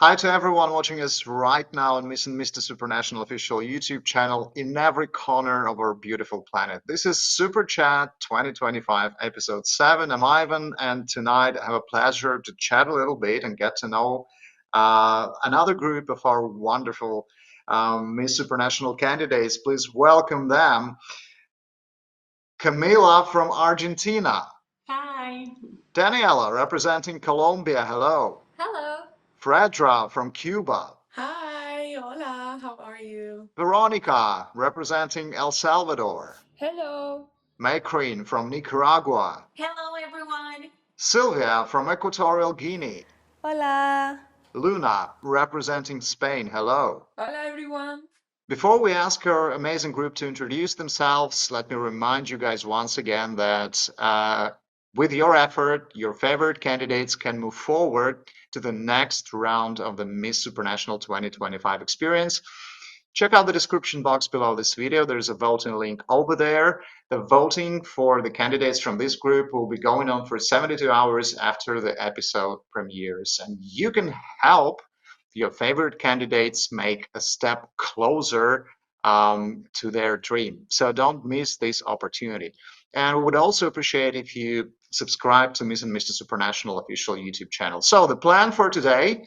Hi to everyone watching us right now on Miss and Mr. Supranational official YouTube channel in every corner of our beautiful planet. This is Super Chat 2025, episode 7. I'm Ivan, and tonight I have a pleasure to chat a little bit and get to know another group of our wonderful Miss Supranational candidates. Please welcome them. Camila from Argentina. Hi. Daniela representing Colombia. Hello. Hello. Fredra from Cuba. Hi, hola, how are you? Veronica, representing El Salvador. Hello. Makreen from Nicaragua. Hello, everyone. Sylvia from Equatorial Guinea. Hola. Luna, representing Spain. Hello. Hola, everyone. Before we ask our amazing group to introduce themselves, let me remind you guys once again that with your effort, your favorite candidates can move forward to the next round of the Miss Supranational 2025 experience. Check out the description box below this video. There's a voting link over there. The voting for the candidates from this group will be going on for 72 hours after the episode premieres. And you can help your favorite candidates make a step closer to their dream. So don't miss this opportunity. And we would also appreciate if you subscribe to Miss and Mr. Supranational official YouTube channel. So the plan for today,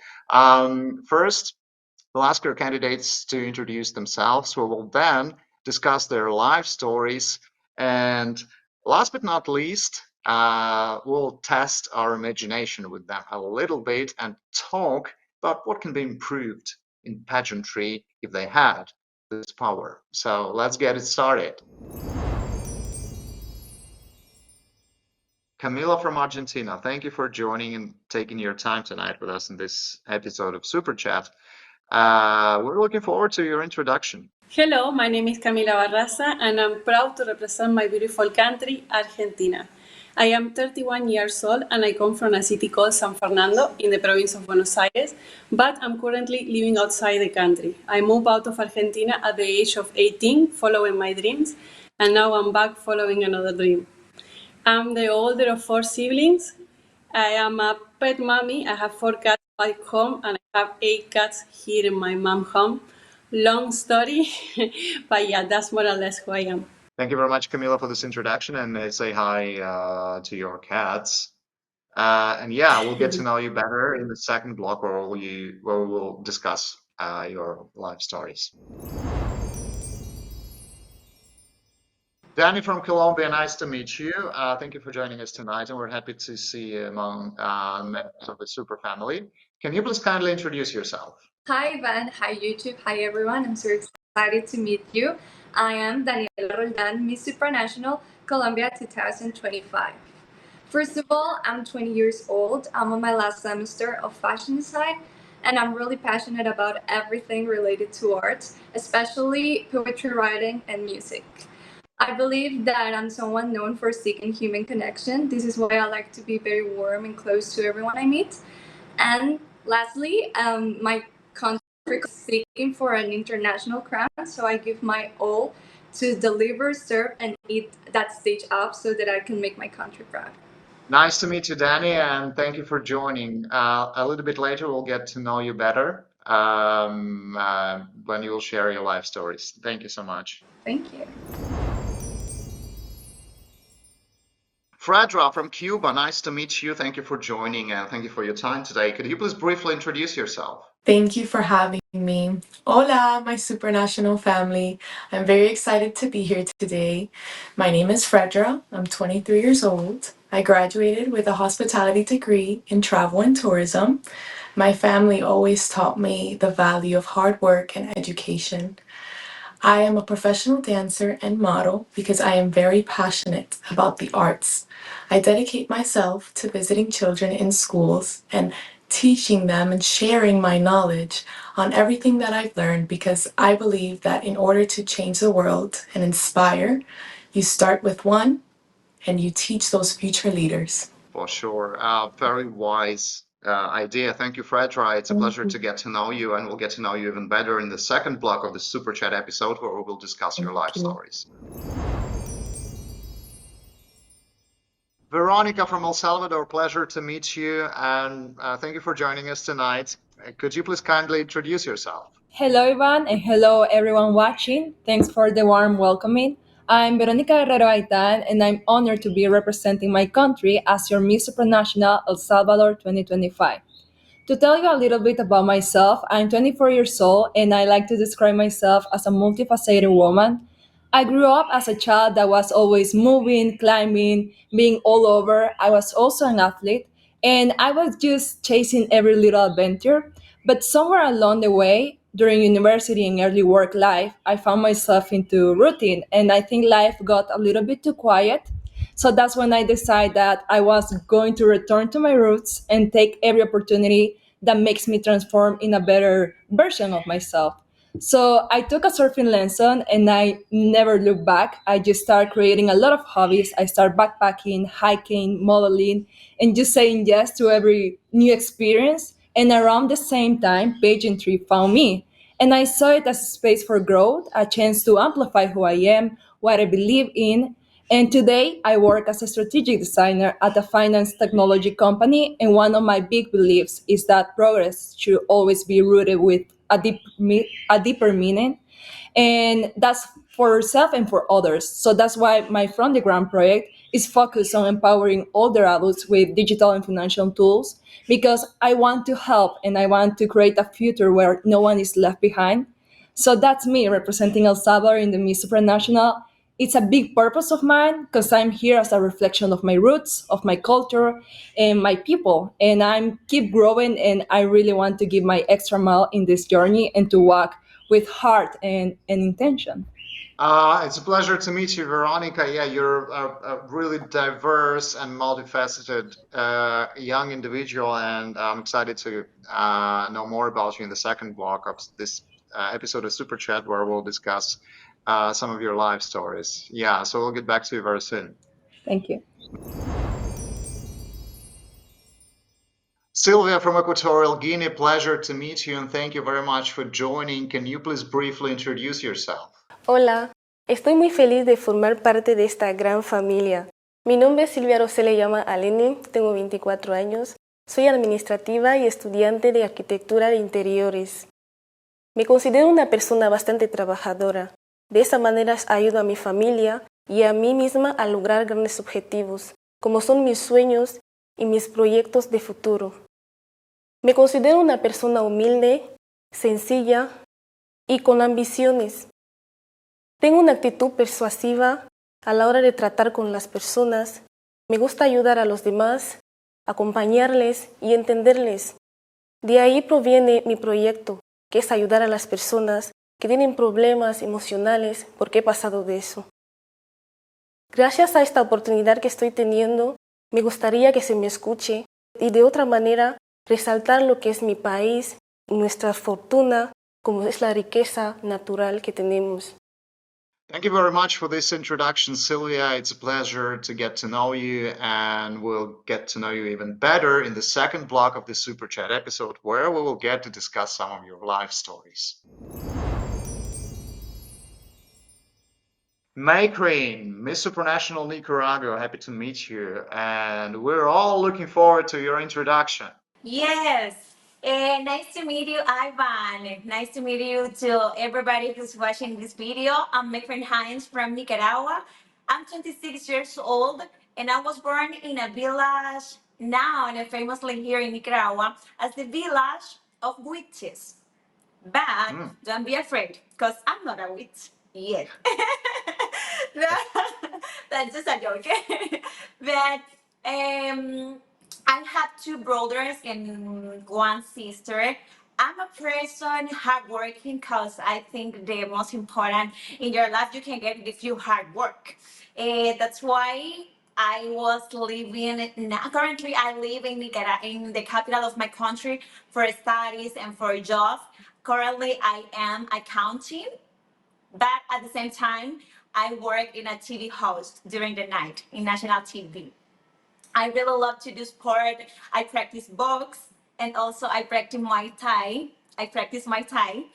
first, we'll ask our candidates to introduce themselves. We will then discuss their life stories. And last but not least, we'll test our imagination with them a little bit and talk about what can be improved in pageantry if they had this power. So let's get it started. Camila from Argentina, thank you for joining and taking your time tonight with us in this episode of Super Chat. We're looking forward to your introduction. Hello, my name is Camila Barraza, and I'm proud to represent my beautiful country, Argentina. I am 31 years old, and I come from a city called San Fernando in the province of Buenos Aires, but I'm currently living outside the country. I moved out of Argentina at the age of 18, following my dreams, and now I'm back following another dream. I'm the older of 4 siblings. I am a pet mommy. I have 4 cats back home, and I have 8 cats here in my mom's home. Long story, but yeah, that's more or less who I am. Thank you very much, Camila, for this introduction, and say hi to your cats. And yeah, we'll get to know you better in the second block where we'll discuss your life stories. Danny from Colombia, nice to meet you. Thank you for joining us tonight, and we're happy to see you among members of the Super family. Can you please kindly introduce yourself? Hi, Ivan. Hi, YouTube. Hi, everyone. I'm so excited to meet you. I am Daniela Roldan, Miss Supranational Colombia 2025. First of all, I'm 20 years old. I'm on my last semester of fashion design, and I'm really passionate about everything related to arts, especially poetry writing and music. I believe that I'm someone known for seeking human connection. This is why I like to be very warm and close to everyone I meet. And lastly, my country is seeking for an international crown, so I give my all to deliver, serve, and eat that stage up so that I can make my country proud. Nice to meet you, Danny, and thank you for joining. A little bit later, we'll get to know you better when you will share your life stories. Thank you so much. Thank you. Fredra from Cuba, nice to meet you. Thank you for joining and thank you for your time today. Could you please briefly introduce yourself? Thank you for having me. Hola, my supranational family. I'm very excited to be here today. My name is Fredra. I'm 23 years old. I graduated with a hospitality degree in travel and tourism. My family always taught me the value of hard work and education. I am a professional dancer and model because I am very passionate about the arts. I dedicate myself to visiting children in schools and teaching them and sharing my knowledge on everything that I've learned because I believe that in order to change the world and inspire, you start with one and you teach those future leaders. For sure. Very wise idea. Thank you, Fredra. It's a pleasure to get to know you, and we'll get to know you even better in the second block of the Super Chat episode where we will discuss your life stories. Veronica from El Salvador, pleasure to meet you, and thank you for joining us tonight. Could you please kindly introduce yourself? Hello, Ivan, and hello, everyone watching. Thanks for the warm welcoming. I'm Veronica Guerrero Aitan, and I'm honored to be representing my country as your Miss Supranational El Salvador 2025. To tell you a little bit about myself, I'm 24 years old, and I like to describe myself as a multifaceted woman. I grew up as a child that was always moving, climbing, being all over. I was also an athlete, and I was just chasing every little adventure. But somewhere along the way, during university and early work life, I found myself into routine, and I think life got a little bit too quiet. So that's when I decided that I was going to return to my roots and take every opportunity that makes me transform in a better version of myself. So I took a surfing lesson and I never looked back. I just started creating a lot of hobbies. I started backpacking, hiking, modeling, and just saying yes to every new experience. And around the same time, Pageantry found me. And I saw it as a space for growth, a chance to amplify who I am, what I believe in. And today, I work as a strategic designer at a finance technology company. And one of my big beliefs is that progress should always be rooted with a deeper meaning, and that's for yourself and for others. So that's why my From the Ground project is focused on empowering older adults with digital and financial tools, because I want to help and I want to create a future where no one is left behind. So that's me representing El Salvador in the Miss Supranational. It's a big purpose of mine because I'm here as a reflection of my roots, of my culture, and my people. And I'm keep growing, and I really want to give my extra mile in this journey and to walk with heart and intention. It's a pleasure to meet you, Veronica. Yeah, you're a really diverse and multifaceted young individual, and I'm excited to know more about you in the second block of this episode of Super Chat, where we'll discuss some of your life stories. Yeah, so we'll get back to you very soon. Thank you. Sylvia from Equatorial Guinea, pleasure to meet you, and thank you very much for joining. Can you please briefly introduce yourself? Hola, estoy muy feliz de formar parte de esta gran familia. Mi nombre es Silvia Rosele Llama Aleni, tengo 24 años, soy administrativa y estudiante de arquitectura de interiores. Me considero una persona bastante trabajadora. De esa manera ayudo a mi familia y a mí misma a lograr grandes objetivos, como son mis sueños y mis proyectos de futuro. Me considero una persona humilde, sencilla y con ambiciones. Tengo una actitud persuasiva a la hora de tratar con las personas. Me gusta ayudar a los demás, acompañarles y entenderles. De ahí proviene mi proyecto, que es ayudar a las personas que tienen problemas emocionales, porque he pasado de eso. Gracias a esta oportunidad que estoy teniendo, me gustaría que se me escuche y de otra manera resaltar lo que es mi país y nuestra fortuna, como es la riqueza natural que tenemos. Thank you very much for this introduction, Sylvia. It's a pleasure to get to know you, and we'll get to know you even better in the second block of the Super Chat episode, where we will get to discuss some of your life stories. Makreen, Miss Supranational Nicaragua, happy to meet you, and we're all looking forward to your introduction. Yes. Nice to meet you, Ivan. Nice to meet you to everybody who's watching this video. I'm Mekren Hines from Nicaragua. I'm 26 years old, and I was born in a village now and famously here in Nicaragua as the village of witches. But don't be afraid, because I'm not a witch yet. That's just a joke. But I have two brothers and one sister. I'm a person hardworking because I think the most important in your life you can get if you hard work. That's why I was living now. Currently, I live in Nicaragua, in the capital of my country, for studies and for jobs. Currently, I am accounting, but at the same time, I work in a TV host during the night in national TV. I really love to do sport. I practice box, and also I practice Muay Thai. I practice Muay Thai,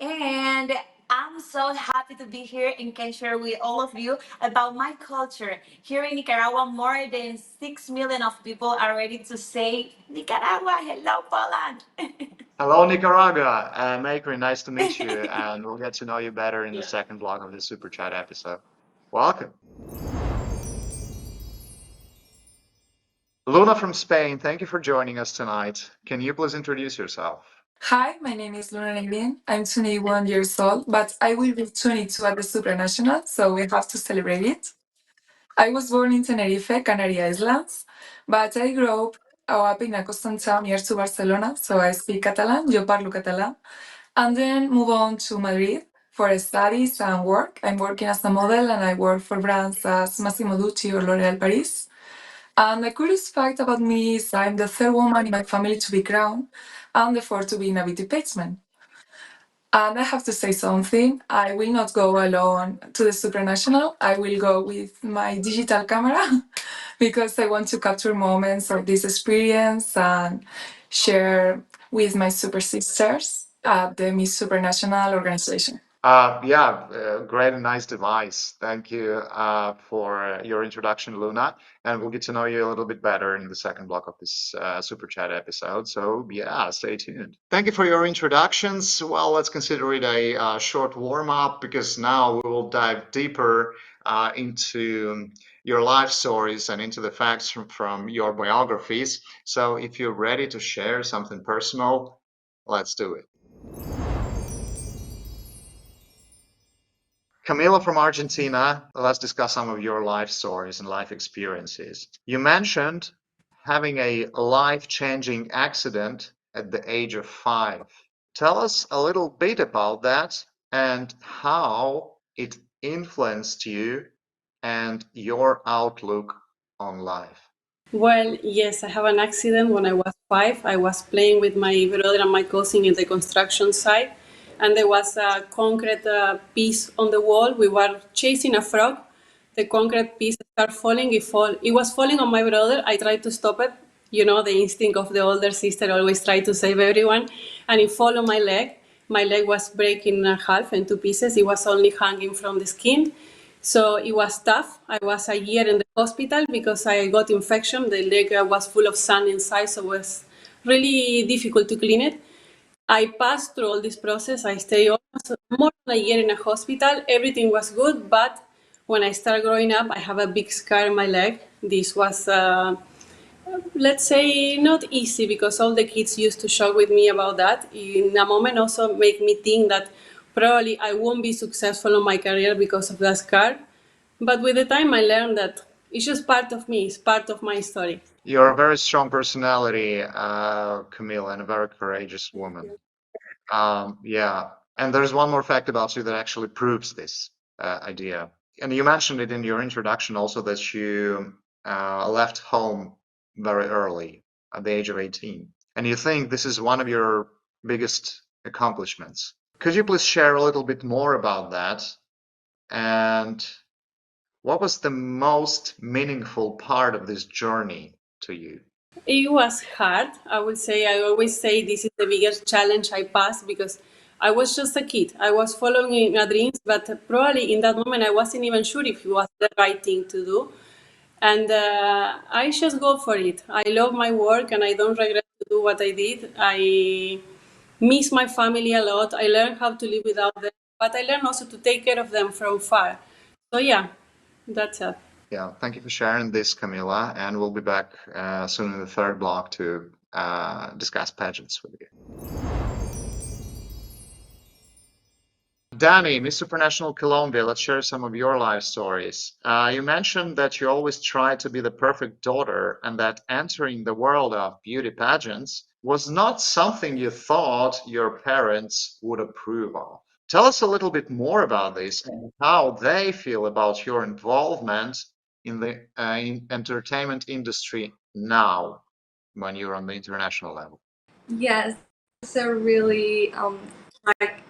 and I'm so happy to be here and can share with all of you about my culture. Here in Nicaragua, more than 6 million of people are ready to say, Nicaragua, hello, Poland. Hello, Nicaragua. Makri, nice to meet you, and we'll get to know you better in the second block of the Super Chat episode. Welcome. Luna from Spain, thank you for joining us tonight. Can you please introduce yourself? Hi, my name is Luna Negrin. I'm 21 years old, but I will be 22 at the Supranational, so we have to celebrate it. I was born in Tenerife, Canary Islands, but I grew up in a coastal town near to Barcelona, so I speak Catalan, yo parlo catalán, and then move on to Madrid for studies and work. I'm working as a model and I work for brands as Massimo Dutti or L'Oréal Paris. And the curious fact about me is I'm the third woman in my family to be crowned and the fourth to be in a beauty pageant. And I have to say something. I will not go alone to the Supranational. I will go with my digital camera because I want to capture moments of this experience and share with my super sisters at the Miss Supranational organization. Great and nice device. Thank you for your introduction, Luna. And we'll get to know you a little bit better in the second block of this Super Chat episode. So, stay tuned. Thank you for your introductions. Well, let's consider it a short warm up because now we will dive deeper into your life stories and into the facts from your biographies. So, if you're ready to share something personal, let's do it. Camila from Argentina, let's discuss some of your life stories and life experiences. You mentioned having a life-changing accident at the age of 5. Tell us a little bit about that and how it influenced you and your outlook on life. Well, yes, I have an accident when I was 5. I was playing with my brother and my cousin in the construction site, and there was a concrete piece on the wall. We were chasing a frog. The concrete piece started falling. It was falling on my brother. I tried to stop it. You know, the instinct of the older sister always try to save everyone. And it fell on my leg. My leg was breaking in half in 2 pieces. It was only hanging from the skin. So it was tough. I was a year in the hospital because I got infection. The leg was full of sand inside, so it was really difficult to clean it. I passed through all this process. I stayed almost more than a year in a hospital. Everything was good, but when I started growing up, I have a big scar in my leg. This was, let's say, not easy because all the kids used to shock with me about that. In a moment, also make me think that probably I won't be successful in my career because of that scar. But with the time, I learned that it's just part of me. It's part of my story. You're a very strong personality, Camille, and a very courageous woman. And there's one more fact about you that actually proves this idea. And you mentioned it in your introduction also that you left home very early at the age of 18. And you think this is one of your biggest accomplishments. Could you please share a little bit more about that? And what was the most meaningful part of this journey to you? It was hard. I would say, I always say this is the biggest challenge I passed because I was just a kid. I was following a dreams, but probably in that moment I wasn't even sure if it was the right thing to do. And I just go for it. I love my work and I don't regret to do what I did. I miss my family a lot. I learned how to live without them, but I learned also to take care of them from far. So yeah, that's it. Yeah, thank you for sharing this, Camila, and we'll be back soon in the third block to discuss pageants with you. Danny, Miss Supranational Colombia, let's share some of your life stories. You mentioned that you always tried to be the perfect daughter and that entering the world of beauty pageants was not something you thought your parents would approve of. Tell us a little bit more about this and how they feel about your involvement in the entertainment industry now when you're on the international level. Yes, it's a really like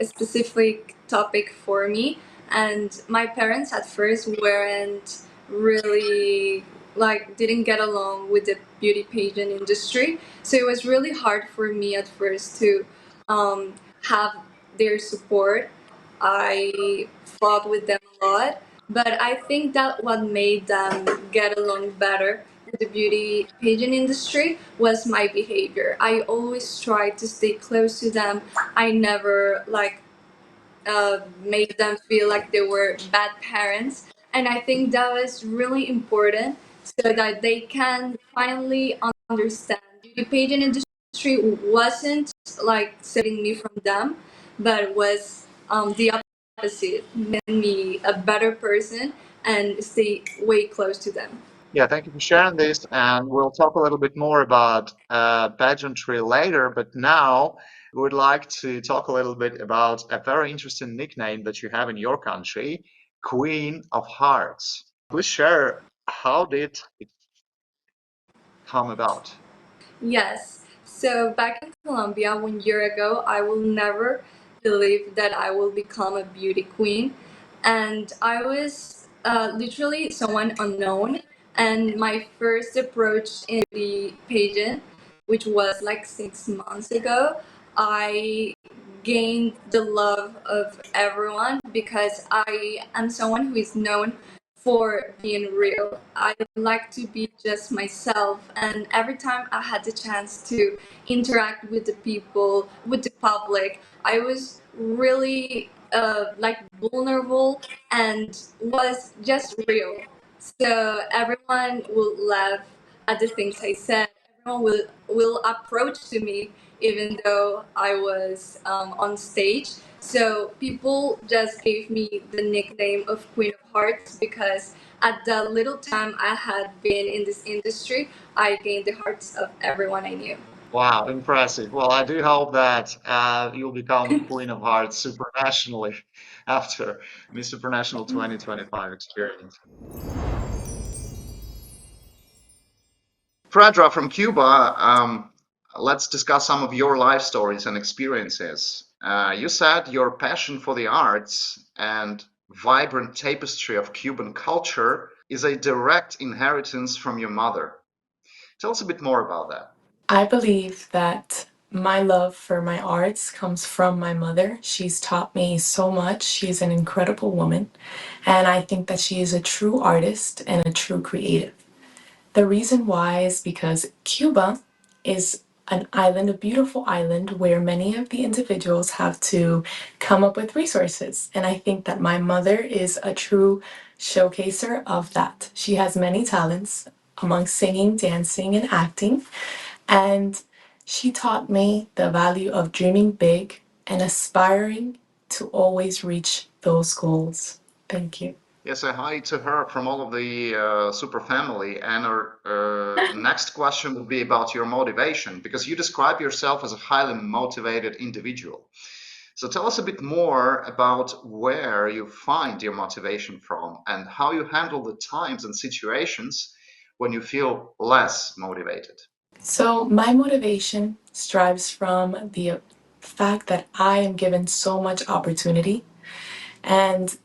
specific topic for me. And my parents at first weren't really like didn't get along with the beauty pageant industry. So it was really hard for me at first to have their support. I fought with them a lot, but I think that what made them get along better with the beauty pageant industry was my behavior. I always tried to stay close to them. I never made them feel like they were bad parents. And I think that was really important so that they can finally understand the pageant industry wasn't like separating me from them, but was the opposite, made me a better person and stay way close to them. Yeah, thank you for sharing this. And we'll talk a little bit more about pageantry later. But now we would like to talk a little bit about a very interesting nickname that you have in your country, Queen of Hearts. Please share, how did it come about? Yes. So back in Colombia 1 year ago, I will never believe that I will become a beauty queen. And I was literally someone unknown. And my first approach in the pageant, which was like 6 months ago, I gained the love of everyone because I am someone who is known for being real. I like to be just myself, and every time I had the chance to interact with the people, with the public, I was really like vulnerable and was just real. So everyone will laugh at the things I said. Everyone will approach to me even though I was on stage. So people just gave me the nickname of Queen of Hearts because at the little time I had been in this industry, I gained the hearts of everyone I knew. Wow, impressive. Well, I do hope that you'll become Queen of Hearts supranationally after Miss Supranational 2025 experience. Fredra from Cuba, let's discuss some of your life stories and experiences. You said your passion for the arts and vibrant tapestry of Cuban culture is a direct inheritance from your mother. Tell us a bit more about that. I believe that my love for my arts comes from my mother. She's taught me so much. She's an incredible woman. And I think that she is a true artist and a true creative. The reason why is because Cuba is an island, a beautiful island, where many of the individuals have to come up with resources. And I think that my mother is a true showcaser of that. She has many talents among singing, dancing, and acting. And she taught me the value of dreaming big and aspiring to always reach those goals. Thank you. Yes, a hi to her from all of the Super family. And our next question will be about your motivation, because you describe yourself as a highly motivated individual. So tell us a bit more about where you find your motivation from and how you handle the times and situations when you feel less motivated. So, my motivation strives from the fact that I am given so much opportunity. And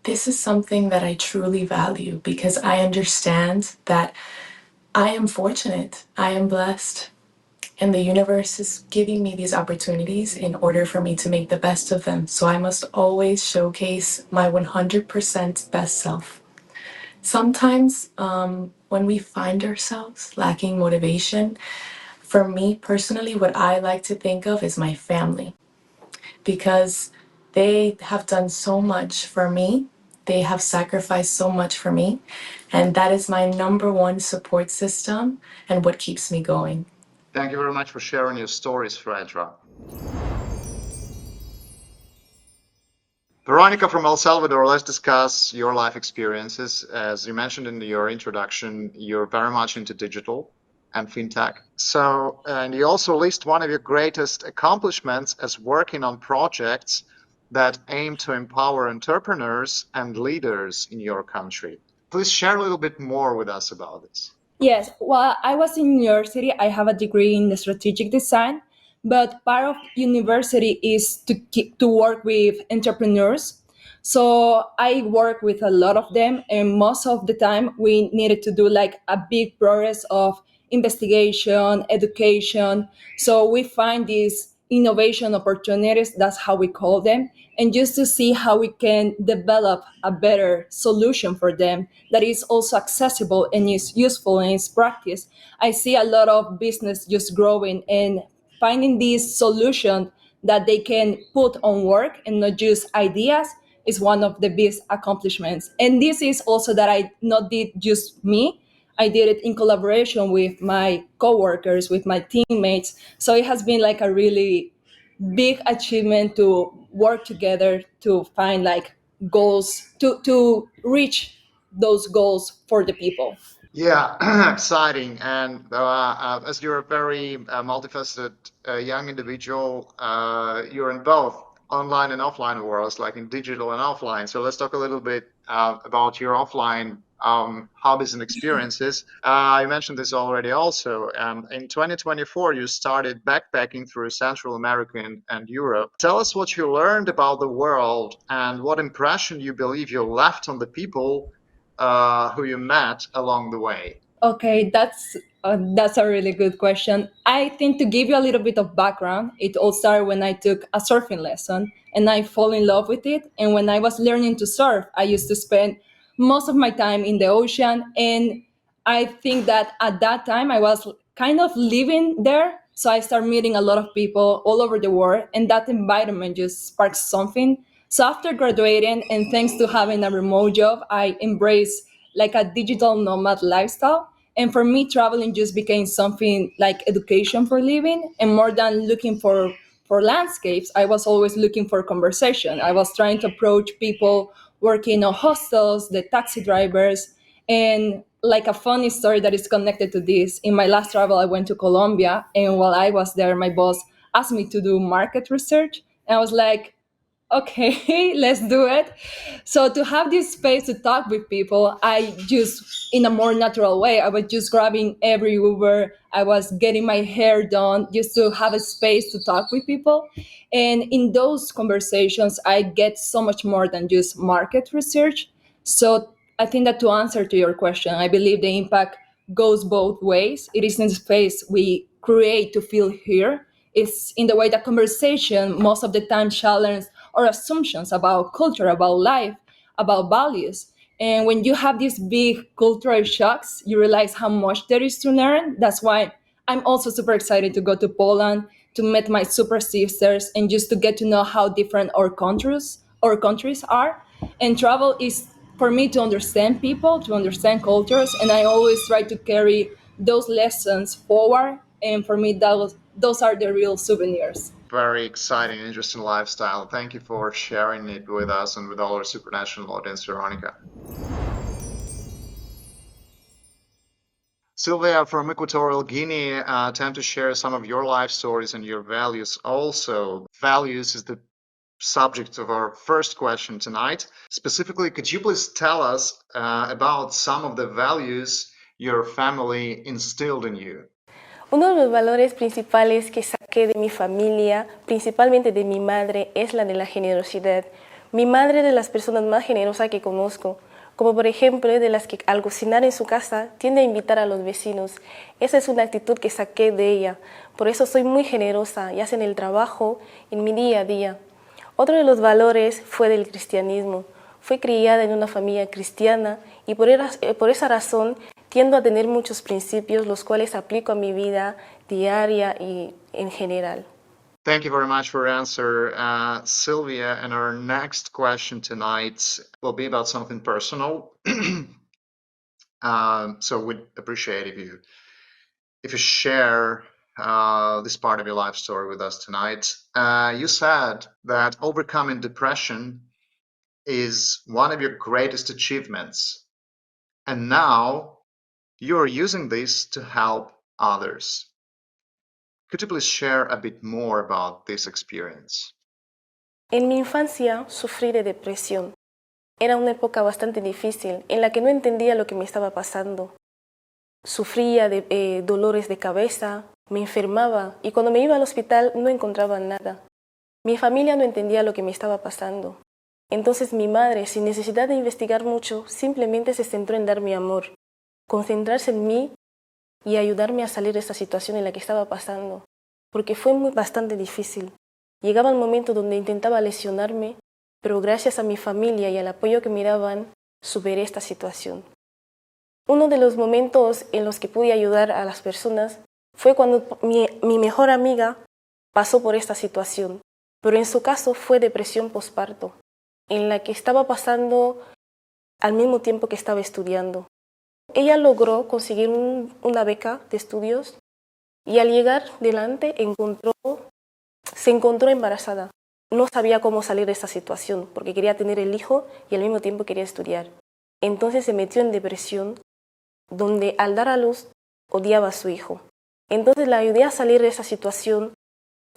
this is something that I truly value because I understand that I am fortunate, I am blessed, and the universe is giving me these opportunities in order for me to make the best of them. So, I must always showcase my 100% best self. Sometimes, when we find ourselves lacking motivation, for me personally, what I like to think of is my family because they have done so much for me. They have sacrificed so much for me. And that is my number one support system and what keeps me going. Thank you very much for sharing your stories, Fredra. Veronica from El Salvador, let's discuss your life experiences. As you mentioned in your introduction, you're very much into digital and fintech. So, and you also list one of your greatest accomplishments as working on projects that aim to empower entrepreneurs and leaders in your country. Please share a little bit more with us about this. Yes, while I was in university, I have a degree in strategic design, but part of university is to work with entrepreneurs. So I work with a lot of them, and most of the time we needed to do like a big progress of investigation, education. So we find these innovation opportunities, that's how we call them, and just to see how we can develop a better solution for them that is also accessible and is useful in its practice. I see a lot of business just growing and finding this solution that they can put on work and not just ideas is one of the best accomplishments. And this is also that I not did just me. I did it in collaboration with my coworkers, with my teammates. So it has been like a really big achievement to work together to find like goals to reach those goals for the people. Yeah, exciting. And as you're a very multifaceted young individual, you're in both online and offline worlds, like in digital and offline. So let's talk a little bit about your offline hobbies and experiences. I mentioned this already also. In 2024, you started backpacking through Central America and Europe. Tell us what you learned about the world and what impression you believe you left on the people who you met along the way? Okay, that's a really good question. I think to give you a little bit of background, it all started when I took a surfing lesson and I fall in love with it. And when I was learning to surf, I used to spend most of my time in the ocean. And I think that at that time I was kind of living there. So I started meeting a lot of people all over the world, and that environment just sparked something. So after graduating, and thanks to having a remote job, I embraced like a digital nomad lifestyle. And for me, traveling just became something like education for living, and more than looking for landscapes, I was always looking for conversation. I was trying to approach people working on hostels, the taxi drivers, and like a funny story that is connected to this. In my last travel, I went to Colombia, and while I was there, my boss asked me to do market research, and I was like, okay, let's do it. So to have this space to talk with people, I just, in a more natural way, I was just grabbing every Uber. I was getting my hair done just to have a space to talk with people. And in those conversations, I get so much more than just market research. So I think that to answer to your question, I believe the impact goes both ways. It is in the space we create to feel here. It's in the way that conversation most of the time challenge our assumptions about culture, about life, about values. And when you have these big cultural shocks, you realize how much there is to learn. That's why I'm also super excited to go to Poland to meet my super sisters and just to get to know how different our countries are. And travel is for me to understand people, to understand cultures, and I always try to carry those lessons forward. And for me, those are the real souvenirs. Very exciting, interesting lifestyle. Thank you for sharing it with us and with all our Supranational audience, Veronica. Sylvia from Equatorial Guinea, time to share some of your life stories and your values also. Values is the subject of our first question tonight. Specifically, could you please tell us about some of the values your family instilled in you? Uno de los valores principales que saqué de mi familia, principalmente de mi madre, es la de la generosidad. Mi madre es de las personas más generosas que conozco, como por ejemplo de las que al cocinar en su casa tiende a invitar a los vecinos. Esa es una actitud que saqué de ella. Por eso soy muy generosa, ya sea en el trabajo, en mi día a día. Otro de los valores fue del cristianismo. Fui criada en una familia cristiana y por esa razón tiendo a tener muchos principios los cuales aplico a mi vida diaria y en general. Thank you very much for your answer, Sylvia. And our next question tonight will be about something personal. So we'd appreciate if you share this part of your life story with us tonight. You said that overcoming depression is one of your greatest achievements, and now you're using this to help others. Could you please share a bit more about this experience? En mi infancia sufrí de depresión. Era una época bastante difícil en la que no entendía lo que me estaba pasando. Sufría de dolores de cabeza, me enfermaba y cuando me iba al hospital no encontraba nada. Mi familia no entendía lo que me estaba pasando. Entonces mi madre, sin necesidad de investigar mucho, simplemente se centró en darme amor, concentrarse en mí y ayudarme a salir de esta situación en la que estaba pasando. porque fue bastante difícil. Llegaba el momento donde intentaba lesionarme, pero gracias a mi familia y al apoyo que me daban, superé esta situación. Uno de los momentos en los que pude ayudar a las personas fue cuando mi mejor amiga pasó por esta situación, pero en su caso fue depresión postparto, en la que estaba pasando al mismo tiempo que estaba estudiando. Ella logró conseguir una beca de estudios y al llegar delante se encontró embarazada. No sabía cómo salir de esta situación porque quería tener el hijo y al mismo tiempo quería estudiar. Entonces se metió en depresión, donde al dar a luz odiaba a su hijo. Entonces la ayudé a salir de esa situación,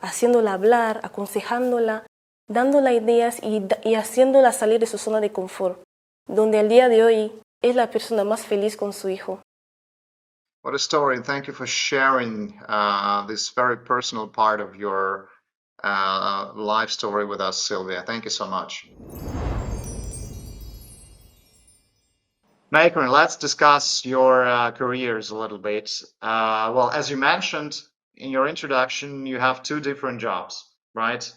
haciéndola hablar, aconsejándola, dándola ideas y haciéndola salir de su zona de confort, donde al día de hoy es la persona más feliz con su hijo. What a story, and thank you for sharing this very personal part of your life story with us, Sylvia. Thank you so much. Maker, let's discuss your careers a little bit. Well, as you mentioned in your introduction, you have two different jobs, right?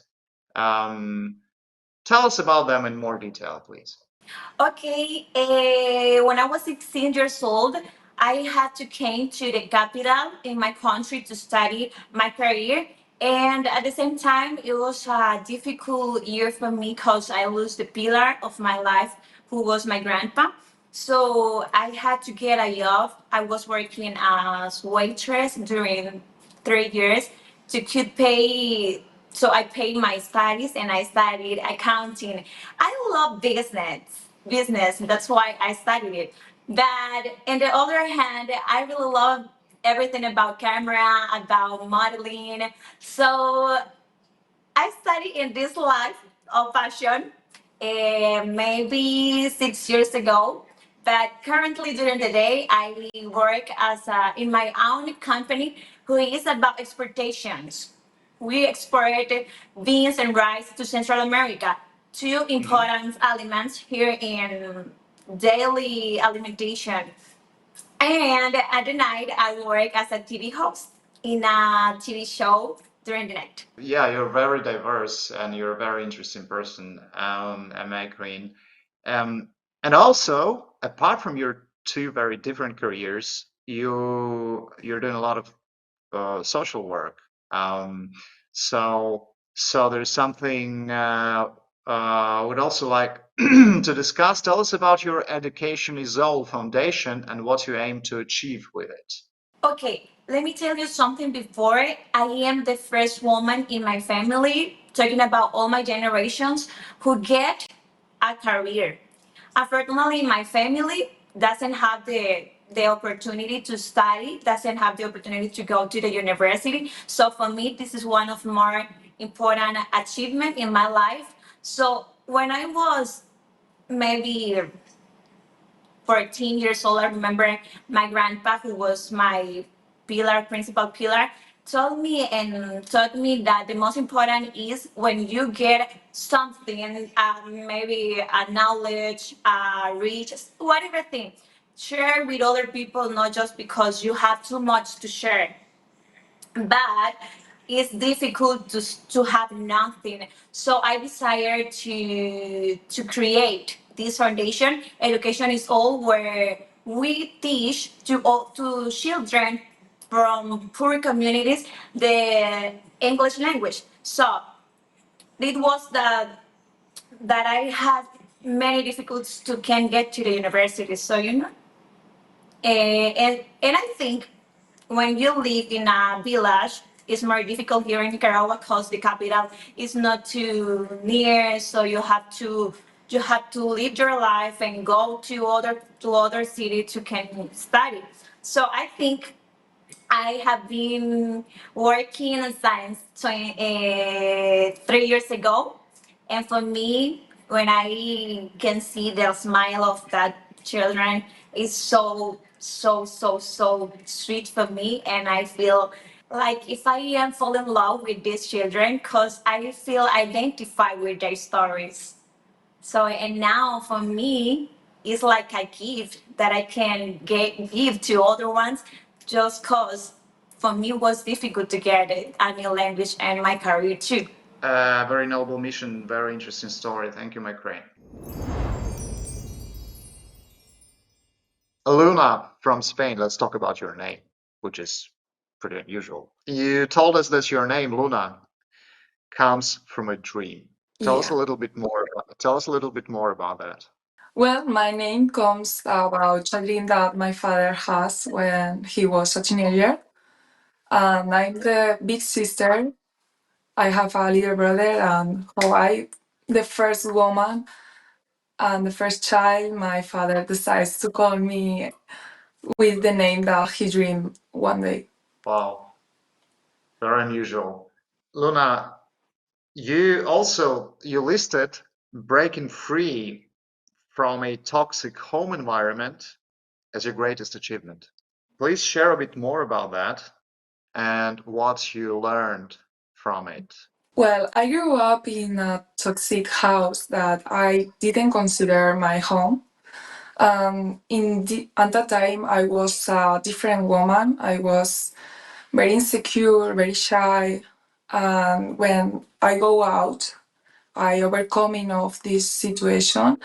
Tell us about them in more detail, please. Okay, when I was 16 years old, I had to came to the capital in my country to study my career. And at the same time, it was a difficult year for me because I lost the pillar of my life, who was my grandpa. So I had to get a job. I was working as waitress during 3 years to could pay. So I paid my studies and I studied accounting. I love business. That's why I studied it. But on the other hand, I really love everything about camera, about modeling. So I studied in this life of fashion maybe 6 years ago. But currently during the day, I work in my own company who is about exportations. We export beans and rice to Central America, two important elements here in daily alimentation. And at the night, I work as a TV host in a TV show during the night. Yeah, you're very diverse and you're a very interesting person, Emma Green. And also, apart from your two very different careers, you're doing a lot of social work. Um, so there's something I would also like to discuss. Tell us about your Education is All Foundation and what you aim to achieve with it. Okay, let me tell you something before. I am the first woman in my family, talking about all my generations, who get a career. Unfortunately, my family doesn't have the opportunity to study, doesn't have the opportunity to go to the university. So for me, this is one of more important achievement in my life. So when I was maybe 14 years old, I remember my grandpa, who was my principal pillar, told me and taught me that the most important is when you get something, maybe a knowledge, reach, whatever thing, share with other people, not just because you have too much to share, but it's difficult to have nothing. So I decided to create this foundation. Education is all, where we teach to children from poor communities the English language. So it was that I had many difficulties to can get to the university. So and I think when you live in a village, it's more difficult here in Nicaragua because the capital is not too near. So you have to live your life and go to other city to can study. So I think I have been working in science 3 years ago, and for me, when I can see the smile of that children, is so sweet for me, and I feel like if I am fall in love with these children, because I feel identified with their stories. So, and now for me, it's like a gift that I can give to other ones, just cause for me it was difficult to get it, a new language and my career too. Very noble mission, very interesting story. Thank you, my crane. Luna from Spain, let's talk about your name, which is pretty unusual. You told us that your name, Luna, comes from a dream. Tell us a little bit more. Tell us a little bit more about that. Well, my name comes about a dream that my father has when he was a teenager. And I'm the big sister. I have a little brother, and the first woman and the first child, my father decides to call me with the name that he dreamed one day. Wow, very unusual. Luna, you listed breaking free from a toxic home environment as your greatest achievement. Please share a bit more about that and what you learned from it. Well, I grew up in a toxic house that I didn't consider my home. At that time, I was a different woman. I was very insecure, very shy. And when I go out, I overcoming of this situation.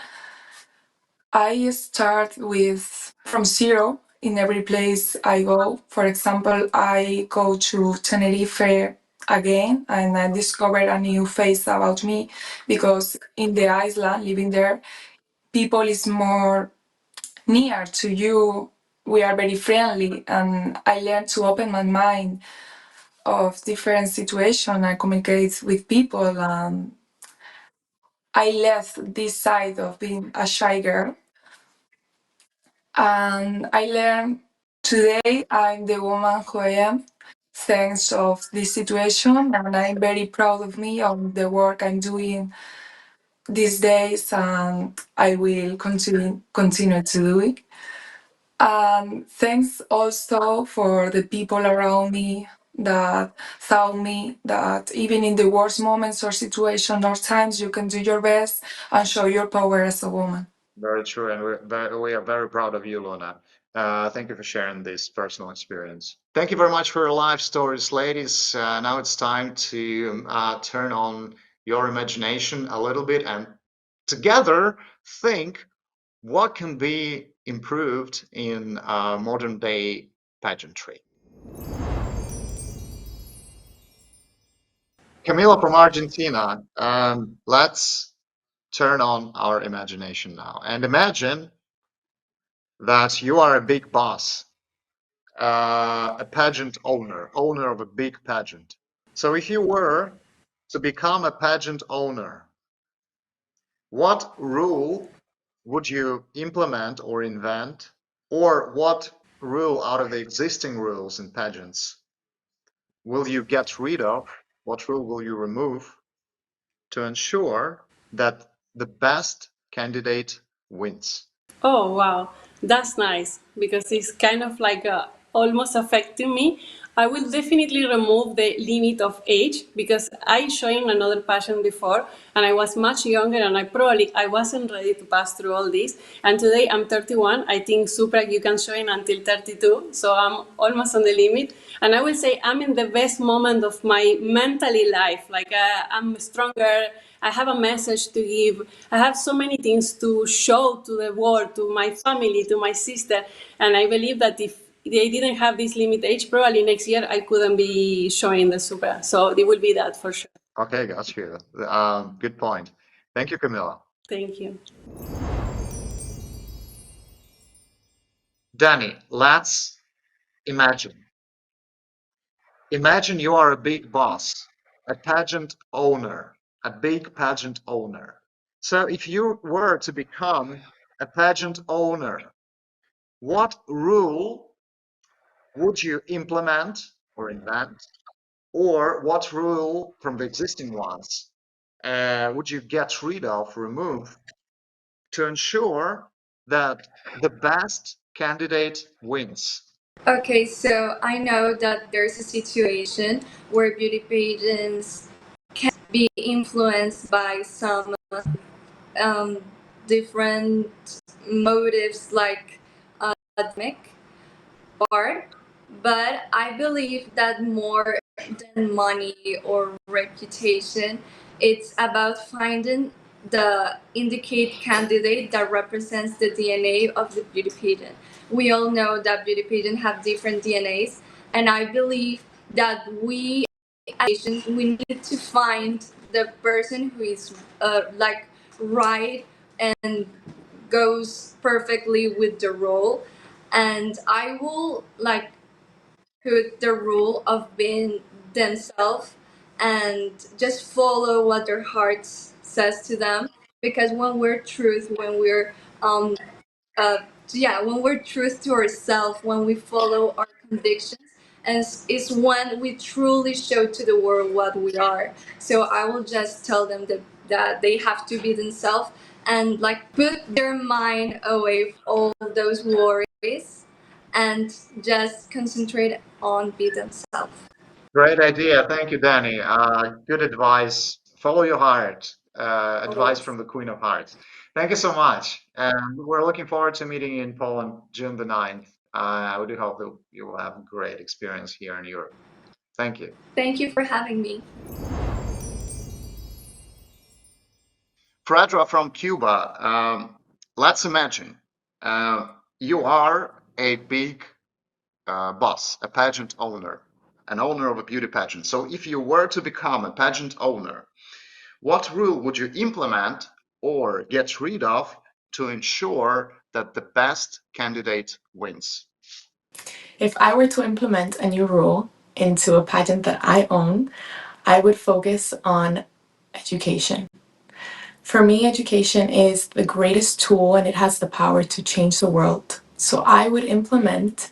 I start with from zero in every place I go. For example, I go to Tenerife again and I discover a new face about me because in the island, living there, people is more near to you. We are very friendly and I learned to open my mind of different situations. I communicate with people and I left this side of being a shy girl. And I learned today I'm the woman who I am thanks of this situation and I'm very proud of me of the work I'm doing these days and I will continue to do it. And thanks also for the people around me that taught me that even in the worst moments or situations or times you can do your best and show your power as a woman. Very true, and we are very proud of you, Luna. Thank you for sharing this personal experience. Thank you very much for your life stories, ladies. Now it's time to turn on your imagination a little bit and together think what can be improved in modern day pageantry. Camila from Argentina, let's turn on our imagination now and imagine that you are a big boss, a pageant owner of a big pageant. So if you were to become a pageant owner, what rule would you implement or invent, or what rule out of the existing rules in pageants will you get rid of? What rule will you remove to ensure that the best candidate wins? Oh, wow. That's nice because it's kind of like almost affecting me. I will definitely remove the limit of age because I joined another passion before and I was much younger and I wasn't ready to pass through all this. And today I'm 31. I think Supra you can join until 32. So I'm almost on the limit. And I will say I'm in the best moment of my mentally life. Like I'm stronger. I have a message to give. I have so many things to show to the world, to my family, to my sister. And I believe that if they didn't have this limit age, probably next year I couldn't be showing the Supra. So it will be that for sure. Okay, got you. Good point. Thank you, Camilla. Thank you. Danny, let's imagine. Imagine you are a big boss, a pageant owner, a big pageant owner. So if you were to become a pageant owner, what rule would you implement or invent? Or what rule from the existing ones would you get rid of, remove, to ensure that the best candidate wins? Okay, so I know that there's a situation where beauty pageants can be influenced by some um, different motives like academic part. But I believe that more than money or reputation, it's about finding the indicate candidate that represents the DNA of the beauty pageant. We all know that beauty pageant have different DNAs, and I believe that we as Asians, we need to find the person who is like right and goes perfectly with the role. And I will like put the rule of being themselves and just follow what their heart says to them, because when we're truth, when we're um uh yeah, when we're truth to ourselves, when we follow our convictions, and is when we truly show to the world what we are. So I will just tell them that they have to be themselves and like put their mind away from all those worries and just concentrate on be themselves. Great idea. Thank you, Danny. Good advice. Follow your heart. Advice from the Queen of Hearts. Thank you so much. And we're looking forward to meeting you in Poland June the 9th. I do hope that you will have a great experience here in Europe. Thank you. Thank you for having me. Fredra from Cuba. Let's imagine you are a big boss, a pageant owner, an owner of a beauty pageant. So if you were to become a pageant owner, what rule would you implement or get rid of to ensure that the best candidate wins? If I were to implement a new rule into a pageant that I own, I would focus on education. For me, education is the greatest tool and it has the power to change the world. So I would implement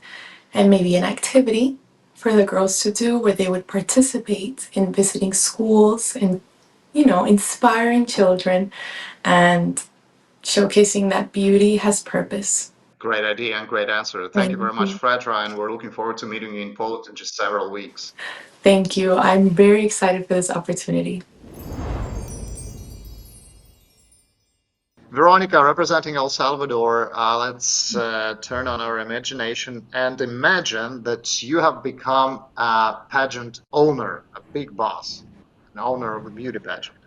and maybe an activity for the girls to do where they would participate in visiting schools and, inspiring children and showcasing that beauty has purpose. Great idea and great answer. Thank you very much, Fredra, and we're looking forward to meeting you in Poland in just several weeks. Thank you. I'm very excited for this opportunity. Veronica, representing El Salvador, let's turn on our imagination and imagine that you have become a pageant owner, a big boss, an owner of a beauty pageant.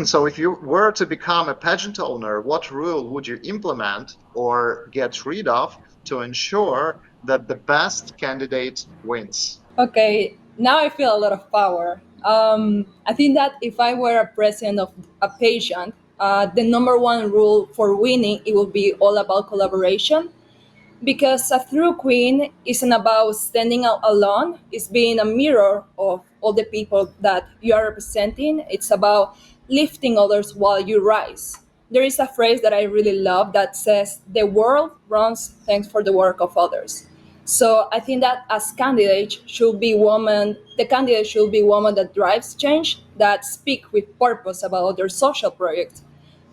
So if you were to become a pageant owner, what rule would you implement or get rid of to ensure that the best candidate wins? Okay, now I feel a lot of power. I think that if I were a president of a patient, the number one rule for winning it will be all about collaboration, because a true queen isn't about standing out alone. It's being a mirror of all the people that you are representing. It's about lifting others while you rise. There is a phrase that I really love that says the world runs thanks for the work of others. So I think that as candidates should be women, the candidate should be women that drives change, that speak with purpose about their social projects,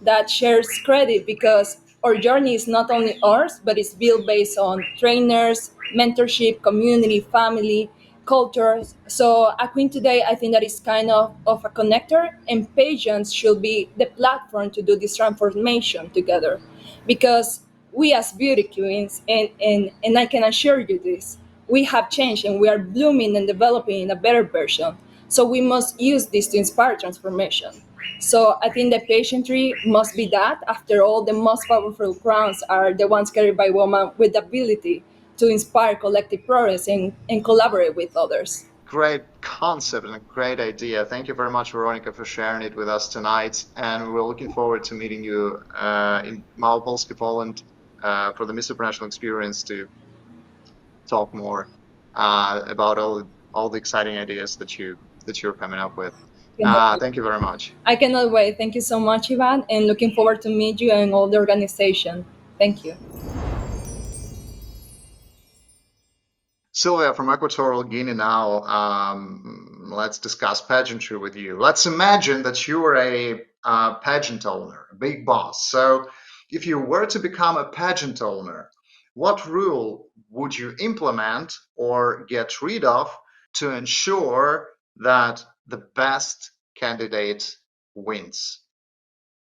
that shares credit, because our journey is not only ours, but it's built based on trainers, mentorship, community, family, cultures. So a queen today, I think that is kind of a connector, and patients should be the platform to do this transformation together. Because we as beauty queens, and I can assure you this, we have changed and we are blooming and developing in a better version. So we must use this to inspire transformation. So I think the pageantry must be that. After all, the most powerful crowns are the ones carried by women with the ability to inspire collective progress and collaborate with others. Great concept and a great idea. Thank you very much, Veronica, for sharing it with us tonight. And we're looking forward to meeting you in Małopolskie, Poland, for the Miss Supranational experience to talk more about all the exciting ideas that you're coming up with. Thank you very much. I cannot wait. Thank you so much, Ivan, and looking forward to meet you and all the organization. Thank you. Sylvia from Equatorial Guinea now. Let's discuss pageantry with you. Let's imagine that you are a pageant owner, a big boss. So if you were to become a pageant owner, what rule would you implement or get rid of to ensure that the best candidate wins?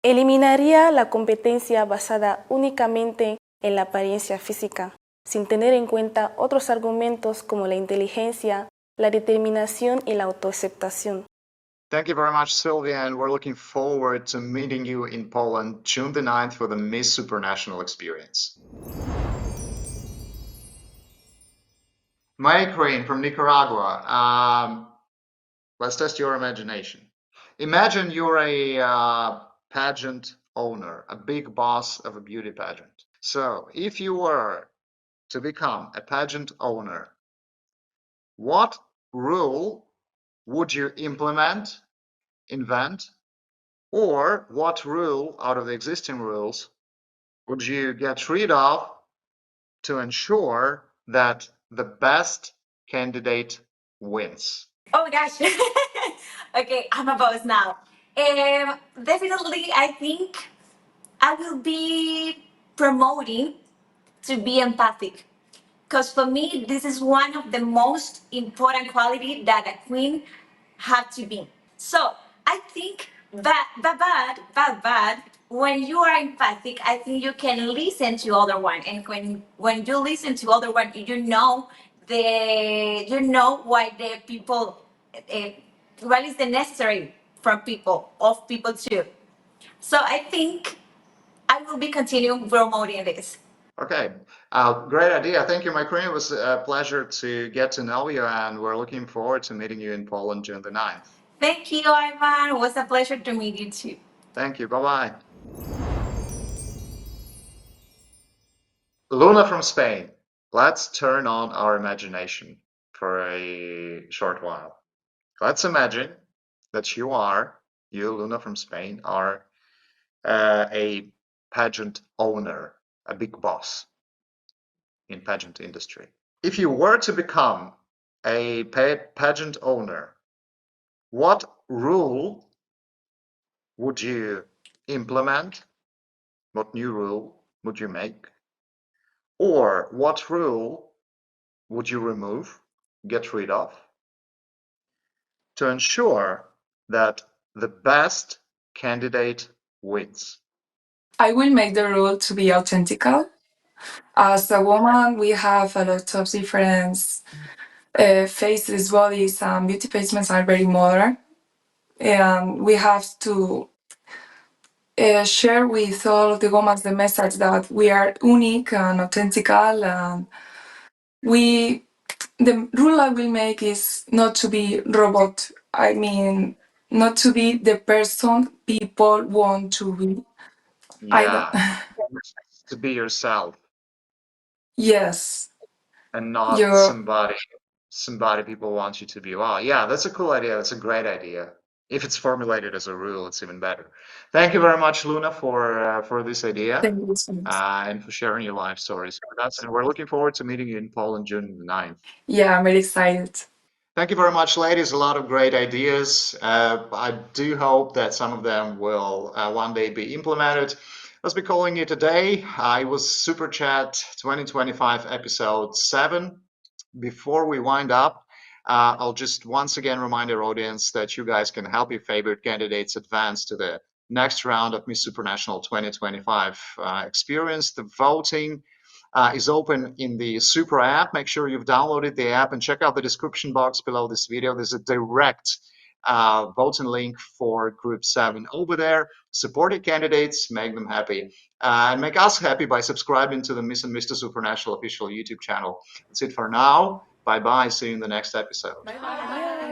Eliminaría la competencia basada únicamente en la apariencia física. sin tener en cuenta otros argumentos como la inteligencia, la determinación y la autoaceptación. Thank you very much, Sylvia, and we're looking forward to meeting you in Poland June the 9th for the Miss Supranational experience. Maya Crane from Nicaragua. Let's test your imagination. Imagine you're a pageant owner, a big boss of a beauty pageant. So, if you were to become a pageant owner, what rule would you implement, invent, or what rule out of the existing rules would you get rid of to ensure that the best candidate wins? Oh my gosh. Okay, I'm a boss now. Definitely, I think I will be promoting to be empathic. Because for me, this is one of the most important quality that a queen have to be. So I think bad, when you are empathic, I think you can listen to other one. And when you listen to other one, you know why the people, uh, what is the necessary from people, of people too. So I think I will be continuing promoting this. Okay, great idea. Thank you, my queen. It was a pleasure to get to know you, and we're looking forward to meeting you in Poland June the 9th. Thank you, Ivan. It was a pleasure to meet you too. Thank you. Bye-bye. Luna from Spain. Let's turn on our imagination for a short while. Let's imagine that you, Luna from Spain, are a pageant owner, a big boss in pageant industry. If you were to become a pageant owner, what rule would you implement? What new rule would you make? Or what rule would you remove, get rid of, to ensure that the best candidate wins? I will make the rule to be authentical. As a woman, we have a lot of different faces, bodies, and beauty placements are very modern. And we have to share with all the women the message that we are unique and authentical. And the rule I will make is not to be robot. I mean, not to be the person people want to be. I don't. Yeah, to be yourself Yes. and not You're somebody people want you to be. Wow, yeah, that's a cool idea. That's a great idea. If it's formulated as a rule, it's even better. Thank you very much, Luna, for this idea Thank you so much. and for sharing your life stories with us. And we're looking forward to meeting you in Poland June the 9th. Yeah, I'm very excited. Thank you very much, ladies. A lot of great ideas. I do hope that some of them will one day be implemented. Let's be calling it a day. It was Super Chat 2025 episode 7. Before we wind up, I'll just once again remind our audience that you guys can help your favorite candidates advance to the next round of Miss Supranational 2025 experience. The voting is open in the Supra app. Make sure you've downloaded the app and check out the description box below this video. There's a direct voting link for Group 7 over there. Support your candidates, make them happy, and make us happy by subscribing to the Miss and Mr. Supranational official YouTube channel. That's it for now. Bye-bye. See you in the next episode. Bye bye.